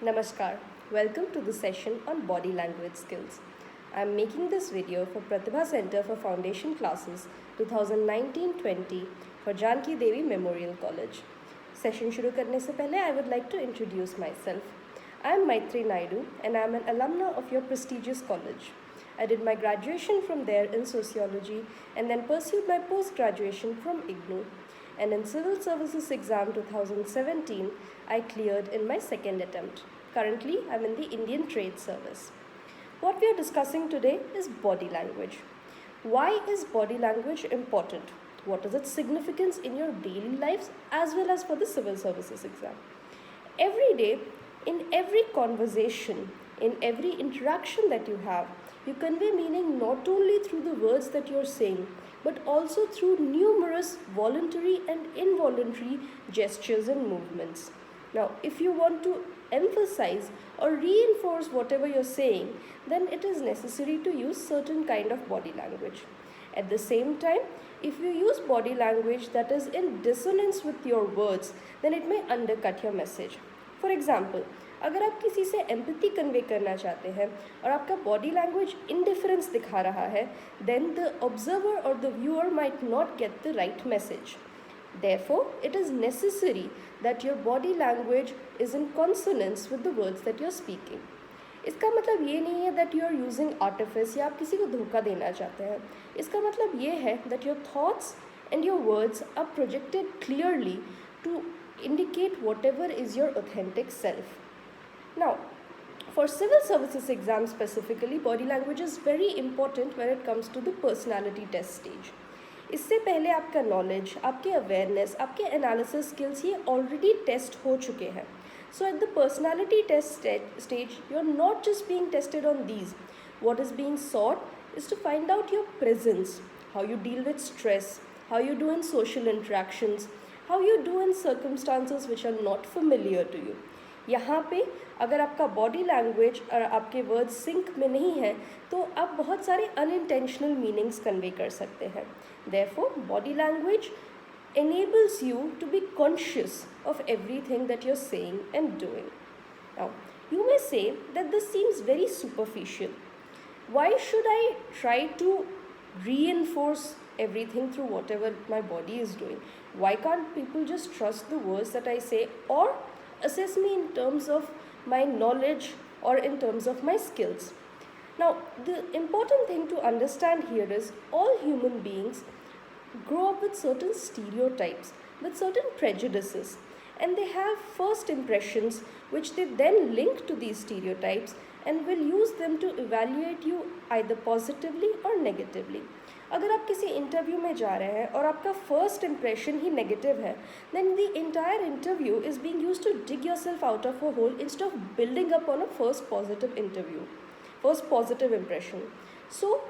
Namaskar. Welcome to the session on body language skills. I am making this video for Pratibha Center for Foundation Classes 2019-20 for Janki Devi Memorial College. Session शुरू करने से पहले I would like to introduce myself. I am Maitri Naidu and I am an alumna of your prestigious college. I did my graduation from there in sociology and then pursued my post-graduation from IGNOU. And in Civil Services Exam 2017, I cleared in my second attempt. Currently, I'm in the Indian Trade Service. What we are discussing today is body language. Why is body language important? What is its significance in your daily lives as well as for the Civil Services Exam? Every day, in every conversation, in every interaction that you have, you convey meaning not only through the words that you're saying, but also through numerous voluntary and involuntary gestures and movements. Now, if you want to emphasize or reinforce whatever you're saying, then it is necessary to use certain kind of body language. At the same time, if you use body language that is in dissonance with your words, then it may undercut your message. For example, अगर आप किसी से empathy convey करना चाहते हैं और आपका body language indifference दिखा रहा है, then the observer or the viewer might not get the right message. Therefore, it is necessary that your body language is in consonance with the words that you're speaking. इसका मतलब ये नहीं है that you are using artifice या आप किसी को धोखा देना चाहते हैं. इसका मतलब ये है that your thoughts and your words are projected clearly to indicate whatever is your authentic self. Now, for Civil Services exam specifically, body language is very important when it comes to the personality test stage. इससे पहले आपका knowledge, आपके awareness, आपके analysis skills ये already test हो चुके हैं. So at the personality test stage, you're not just being tested on these. What is being sought is to find out your presence, how you deal with stress, how you do in social interactions, how you do in circumstances which are not familiar to you. यहाँ पे अगर आपका body language और आपके words sink में नहीं है तो आप बहुत सारे अनइंटेंशनल मीनिंग्स कन्वे कर सकते हैं. Therefore body language enables you to be conscious of everything that you're saying and doing. Now, you may say that this seems very superficial. Why should I try to reinforce everything through whatever my body is doing? Why can't people just trust the words that I say or assess me in terms of my knowledge or in terms of my skills? Now, the important thing to understand here is all human beings grow up with certain stereotypes, with certain prejudices, and they have first impressions which they then link to these stereotypes and will use them to evaluate you either positively or negatively. अगर आप किसी interview में जा रहे हैं और आपका first impression ही negative है, then the entire interview is being used to dig yourself out of a hole instead of building up on a first positive impression. So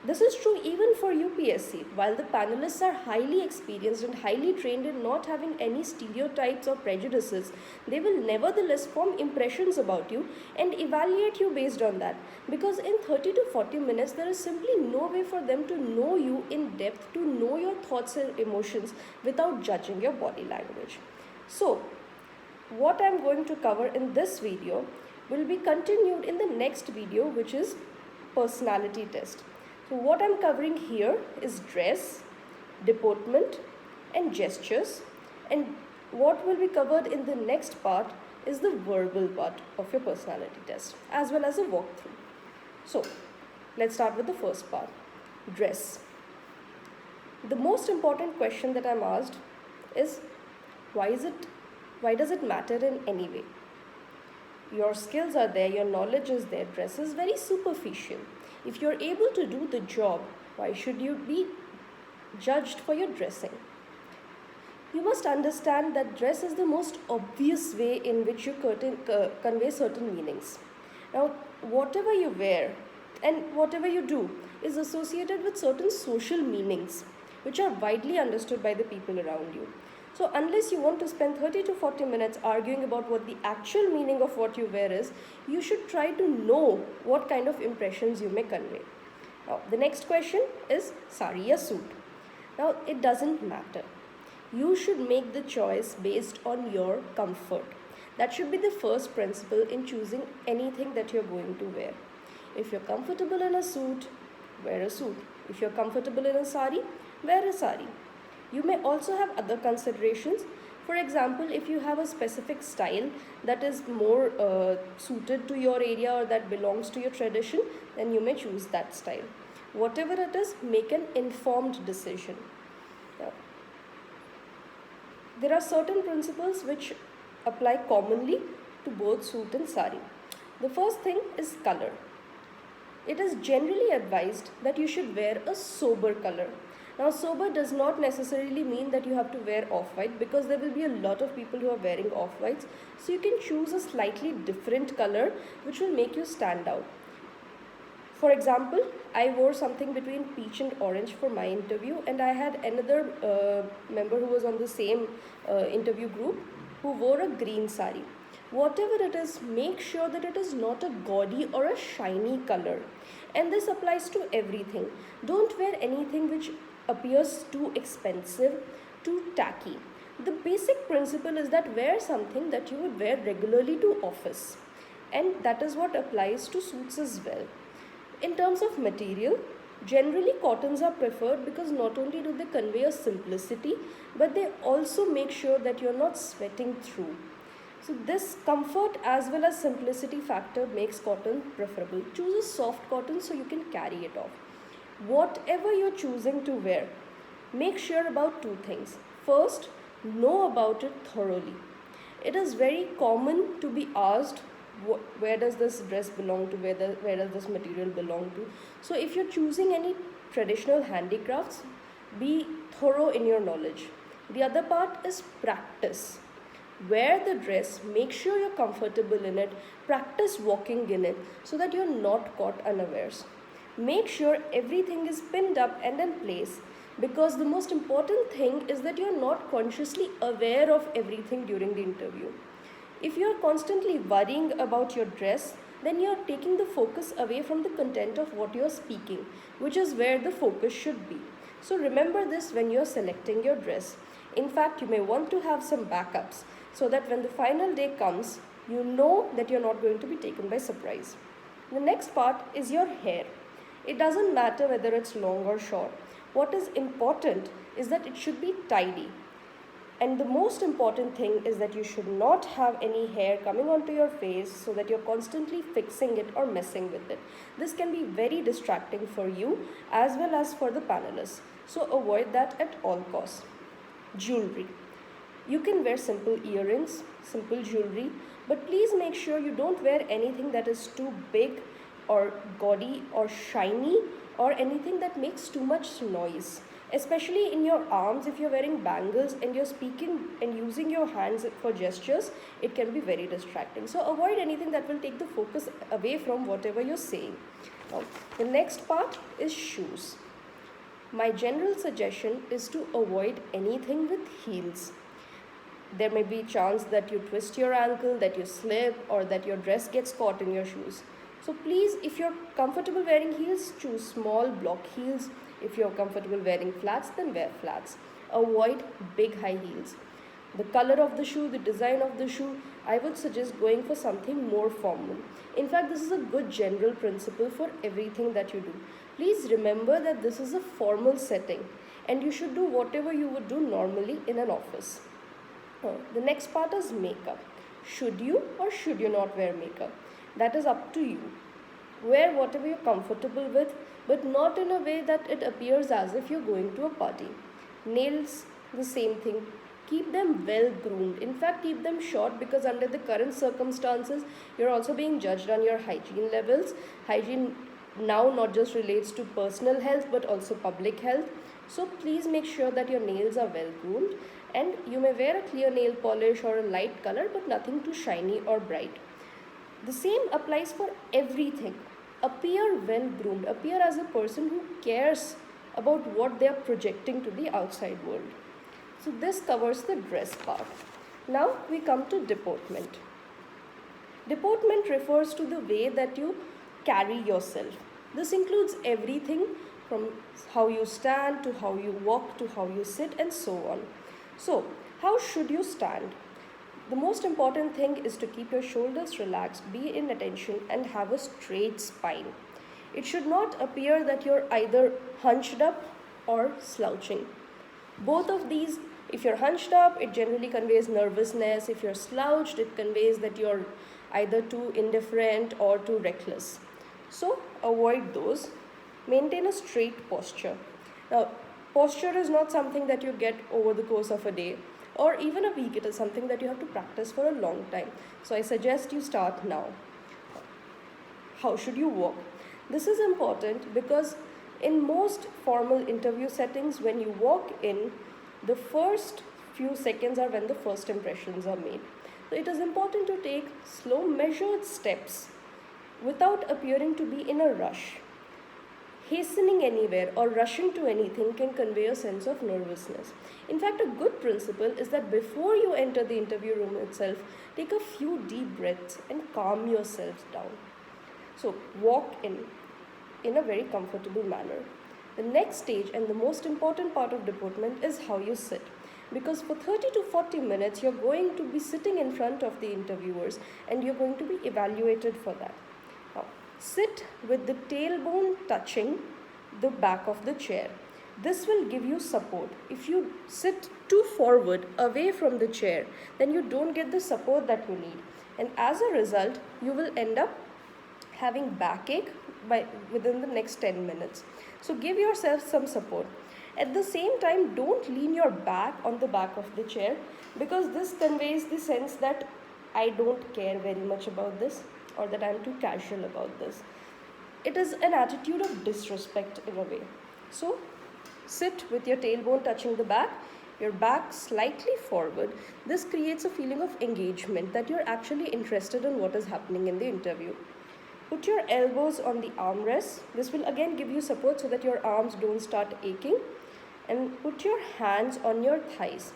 this is true even for UPSC. While the panelists are highly experienced and highly trained in not having any stereotypes or prejudices, they will nevertheless form impressions about you and evaluate you based on that. Because in 30 to 40 minutes, there is simply no way for them to know you in depth, to know your thoughts and emotions without judging your body language. So, what I am going to cover in this video will be continued in the next video, which is personality test. So what I'm covering here is dress, deportment and gestures, and what will be covered in the next part is the verbal part of your personality test as well as a walkthrough. So let's start with the first part, dress. The most important question that I'm asked is why does it matter in any way? Your skills are there, your knowledge is there, dress is very superficial. If you're able to do the job, why should you be judged for your dressing? You must understand that dress is the most obvious way in which you convey certain meanings. Now, whatever you wear and whatever you do is associated with certain social meanings which are widely understood by the people around you. So unless you want to spend 30 to 40 minutes arguing about what the actual meaning of what you wear is, you should try to know what kind of impressions you may convey. Now, the next question is sari or suit. Now, it doesn't matter. You should make the choice based on your comfort. That should be the first principle in choosing anything that you're going to wear. If you're comfortable in a suit, wear a suit. If you're comfortable in a sari, wear a sari. You may also have other considerations. For example, if you have a specific style that is more suited to your area or that belongs to your tradition, then you may choose that style. Whatever it is, make an informed decision. Now, there are certain principles which apply commonly to both suit and sari. The first thing is color. It is generally advised that you should wear a sober color. Now, sober does not necessarily mean that you have to wear off-white, because there will be a lot of people who are wearing off-whites. So you can choose a slightly different color which will make you stand out. For example, I wore something between peach and orange for my interview, and I had another member who was on the same interview group who wore a green sari. Whatever it is, make sure that it is not a gaudy or a shiny color. And this applies to everything. Don't wear anything which appears too expensive, too tacky. The basic principle is that wear something that you would wear regularly to office. And that is what applies to suits as well. In terms of material, generally cottons are preferred because not only do they convey a simplicity, but they also make sure that you're not sweating through. So this comfort as well as simplicity factor makes cotton preferable. Choose a soft cotton so you can carry it off. Whatever you're choosing to wear, make sure about two things. First, know about it thoroughly. It is very common to be asked, where does this dress belong to, where does this material belong to. So if you're choosing any traditional handicrafts, be thorough in your knowledge. The other part is practice. Wear the dress, make sure you're comfortable in it, practice walking in it so that you're not caught unawares. Make sure everything is pinned up and in place, because the most important thing is that you're not consciously aware of everything during the interview. If you're constantly worrying about your dress, then you're taking the focus away from the content of what you're speaking, which is where the focus should be. So remember this when you're selecting your dress. In fact, you may want to have some backups so that when the final day comes, you know that you're not going to be taken by surprise. The next part is your hair. It doesn't matter whether it's long or short. What is important is that it should be tidy. And the most important thing is that you should not have any hair coming onto your face so that you're constantly fixing it or messing with it. This can be very distracting for you as well as for the panelists. So avoid that at all costs. Jewelry. You can wear simple earrings, simple jewelry, but please make sure you don't wear anything that is too big or gaudy or shiny or anything that makes too much noise. Especially in your arms, if you're wearing bangles and you're speaking and using your hands for gestures, it can be very distracting. So avoid anything that will take the focus away from whatever you're saying. Now, the next part is shoes. My general suggestion is to avoid anything with heels. There may be a chance that you twist your ankle, that you slip, or that your dress gets caught in your shoes. So please, if you're comfortable wearing heels, choose small block heels. If you're comfortable wearing flats, then wear flats. Avoid big high heels. The color of the shoe, the design of the shoe, I would suggest going for something more formal. In fact, this is a good general principle for everything that you do. Please remember that this is a formal setting and you should do whatever you would do normally in an office. The next part is makeup. Should you or should you not wear makeup? That is up to you. Wear whatever you're comfortable with, but not in a way that it appears as if you're going to a party. Nails, the same thing. Keep them well groomed. In fact, keep them short, because under the current circumstances, you're also being judged on your hygiene levels. Hygiene now not just relates to personal health but also public health. So please make sure that your nails are well groomed, and you may wear a clear nail polish or a light color but nothing too shiny or bright. The same applies for everything. Appear well groomed. Appear as a person who cares about what they are projecting to the outside world. So this covers the dress part. Now we come to deportment. Deportment refers to the way that you carry yourself. This includes everything from how you stand to how you walk to how you sit and so on. So, how should you stand? The most important thing is to keep your shoulders relaxed, be in attention, and have a straight spine. It should not appear that you're either hunched up or slouching. Both of these, if you're hunched up, it generally conveys nervousness. If you're slouched, it conveys that you're either too indifferent or too reckless. So avoid those. Maintain a straight posture. Now, posture is not something that you get over the course of a day or even a week. It is something that you have to practice for a long time. So I suggest you start now. How should you walk? This is important because in most formal interview settings, when you walk in, the first few seconds are when the first impressions are made. So it is important to take slow, measured steps without appearing to be in a rush. Hastening anywhere or rushing to anything can convey a sense of nervousness. In fact, a good principle is that before you enter the interview room itself, take a few deep breaths and calm yourself down. So walk in a very comfortable manner. The next stage and the most important part of deportment is how you sit. Because for 30 to 40 minutes, you're going to be sitting in front of the interviewers and you're going to be evaluated for that. Now, sit with the tailbone touching the back of the chair. This will give you support. If you sit too forward away from the chair, then you don't get the support that you need. And as a result, you will end up having backache within the next 10 minutes. So give yourself some support. At the same time, don't lean your back on the back of the chair because this conveys the sense that I don't care very much about this or that I'm too casual about this. It is an attitude of disrespect in a way. So sit with your tailbone touching the back, your back slightly forward. This creates a feeling of engagement that you're actually interested in what is happening in the interview. Put your elbows on the armrests. This will again give you support so that your arms don't start aching. And put your hands on your thighs.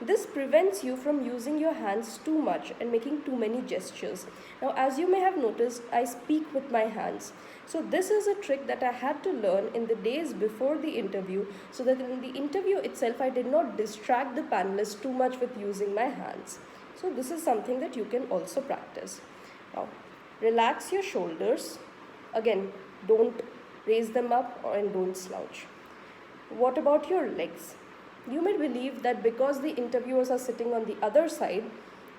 This prevents you from using your hands too much and making too many gestures. Now, as you may have noticed, I speak with my hands. So this is a trick that I had to learn in the days before the interview so that in the interview itself, I did not distract the panelists too much with using my hands. So this is something that you can also practice. Now, relax your shoulders. Again, don't raise them up and don't slouch. What about your legs? You may believe that because the interviewers are sitting on the other side,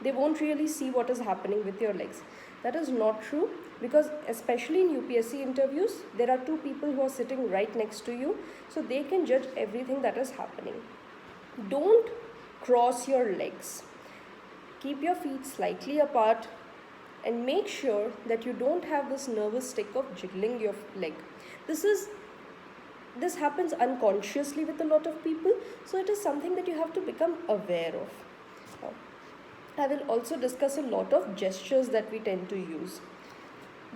they won't really see what is happening with your legs. That is not true because especially in UPSC interviews, there are two people who are sitting right next to you, so they can judge everything that is happening. Don't cross your legs. Keep your feet slightly apart and make sure that you don't have this nervous tick of jiggling your leg. This happens unconsciously with a lot of people, so it is something that you have to become aware of. I will also discuss a lot of gestures that we tend to use.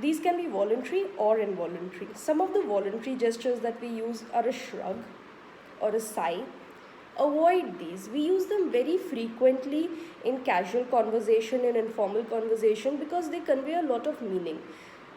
These can be voluntary or involuntary. Some of the voluntary gestures that we use are a shrug or a sigh. Avoid these. We use them very frequently in casual conversation and informal conversation because they convey a lot of meaning.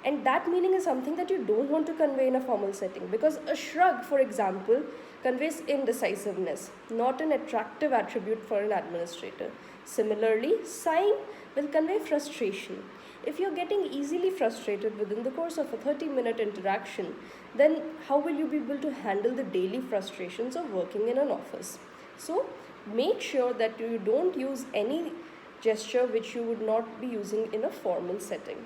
And that meaning is something that you don't want to convey in a formal setting because a shrug, for example, conveys indecisiveness, not an attractive attribute for an administrator. Similarly, sighing will convey frustration. If you're getting easily frustrated within the course of a 30-minute interaction, then how will you be able to handle the daily frustrations of working in an office? So, make sure that you don't use any gesture which you would not be using in a formal setting.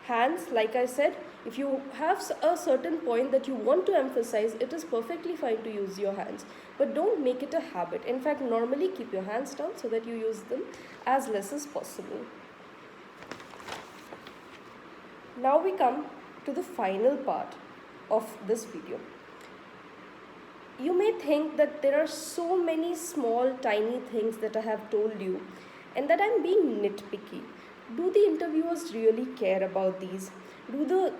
Hands, like I said, if you have a certain point that you want to emphasize, it is perfectly fine to use your hands. But don't make it a habit. In fact, normally keep your hands down so that you use them as less as possible. Now we come to the final part of this video. You may think that there are so many small, tiny things that I have told you and that I'm being nitpicky. Do the interviewers really care about these? Does the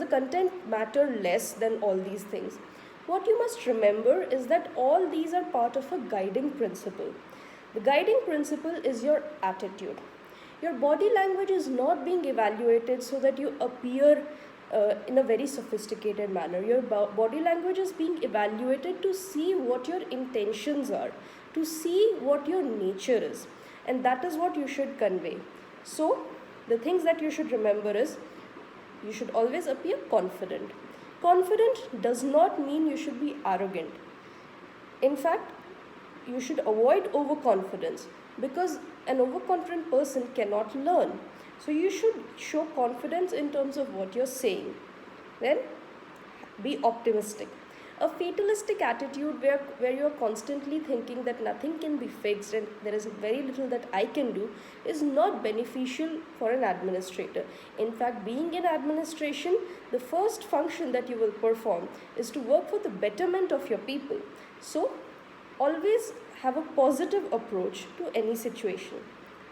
content matter less than all these things? What you must remember is that all these are part of a guiding principle. The guiding principle is your attitude. Your body language is not being evaluated so that you appear in a very sophisticated manner. Your body language is being evaluated to see what your intentions are, to see what your nature is, and that is what you should convey. So, the things that you should remember is you should always appear confident. Confident does not mean you should be arrogant. In fact, you should avoid overconfidence because an overconfident person cannot learn. So you should show confidence in terms of what you're saying. Then be optimistic. A fatalistic attitude where you're constantly thinking that nothing can be fixed and there is very little that I can do is not beneficial for an administrator. In fact, being in administration, the first function that you will perform is to work for the betterment of your people. So, always have a positive approach to any situation.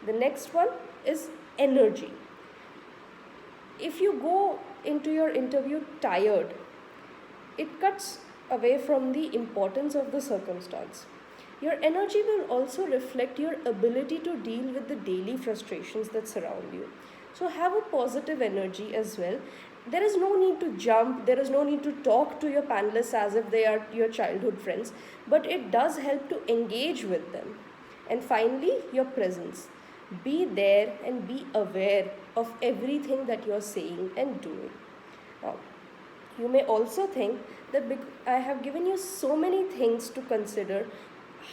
The next one is energy. If you go into your interview tired, it cuts away from the importance of the circumstance. Your energy will also reflect your ability to deal with the daily frustrations that surround you. So have a positive energy as well. There is no need to jump, there is no need to talk to your panelists as if they are your childhood friends, but it does help to engage with them. And finally, your presence. Be there and be aware of everything that you're saying and doing. Now, you may also think that I have given you so many things to consider,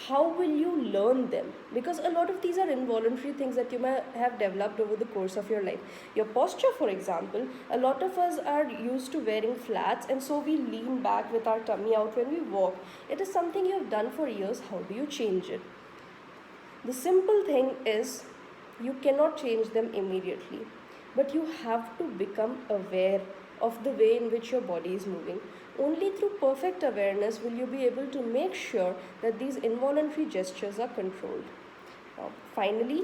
how will you learn them? Because a lot of these are involuntary things that you may have developed over the course of your life. Your posture, for example, a lot of us are used to wearing flats and so we lean back with our tummy out when we walk. It is something you have done for years. How do you change it? The simple thing is you cannot change them immediately, but you have to become aware of the way in which your body is moving. Only through perfect awareness will you be able to make sure that these involuntary gestures are controlled. Now, finally,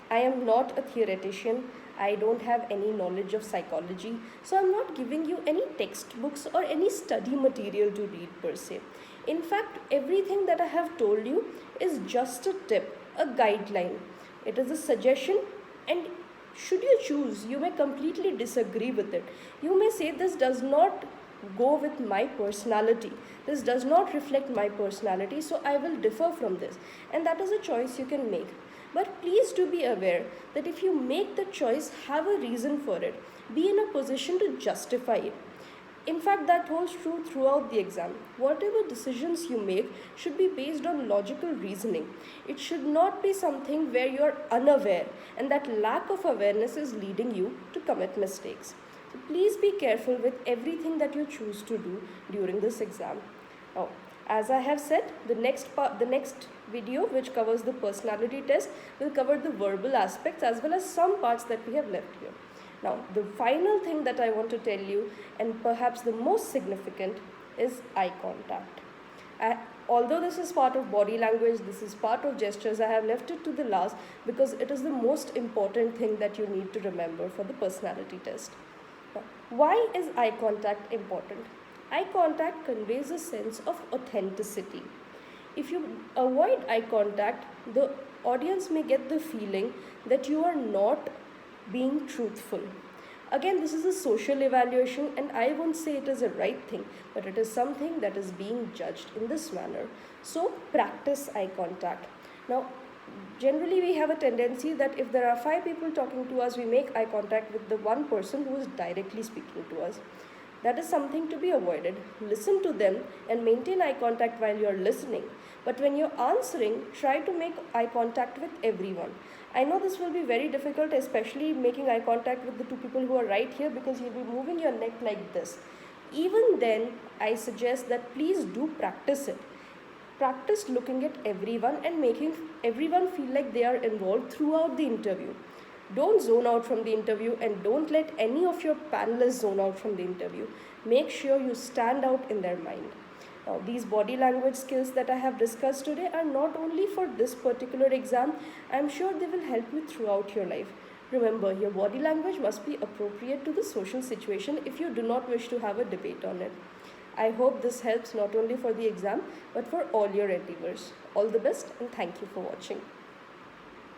I am not a theoretician. I don't have any knowledge of psychology, so I'm not giving you any textbooks or any study material to read per se. In fact, everything that I have told you is just a tip, a guideline. It is a suggestion, and should you choose, you may completely disagree with it. You may say this does not go with my personality. This does not reflect my personality, so I will differ from this. And that is a choice you can make. But please do be aware that if you make the choice, have a reason for it. Be in a position to justify it. In fact, that holds true throughout the exam. Whatever decisions you make should be based on logical reasoning. It should not be something where you are unaware and that lack of awareness is leading you to commit mistakes. So please be careful with everything that you choose to do during this exam. Now, as I have said, the next video, which covers the personality test, will cover the verbal aspects as well as some parts that we have left here. Now, the final thing that I want to tell you, and perhaps the most significant, is eye contact. Although this is part of body language, this is part of gestures, I have left it to the last because it is the most important thing that you need to remember for the personality test. Now, why is eye contact important? Eye contact conveys a sense of authenticity. If you avoid eye contact, the audience may get the feeling that you are not being truthful. Again, this is a social evaluation and I won't say it is a right thing, but it is something that is being judged in this manner. So practice eye contact. Now, generally we have a tendency that if there are 5 people talking to us, we make eye contact with the one person who is directly speaking to us. That is something to be avoided. Listen to them and maintain eye contact while you are listening. But when you're answering, try to make eye contact with everyone. I know this will be very difficult, especially making eye contact with the 2 people who are right here, because you'll be moving your neck like this. Even then, I suggest that please do practice it. Practice looking at everyone and making everyone feel like they are involved throughout the interview. Don't zone out from the interview and don't let any of your panelists zone out from the interview. Make sure you stand out in their mind. Now, these body language skills that I have discussed today are not only for this particular exam, I am sure they will help you throughout your life. Remember, your body language must be appropriate to the social situation if you do not wish to have a debate on it. I hope this helps not only for the exam, but for all your endeavors. All the best and thank you for watching.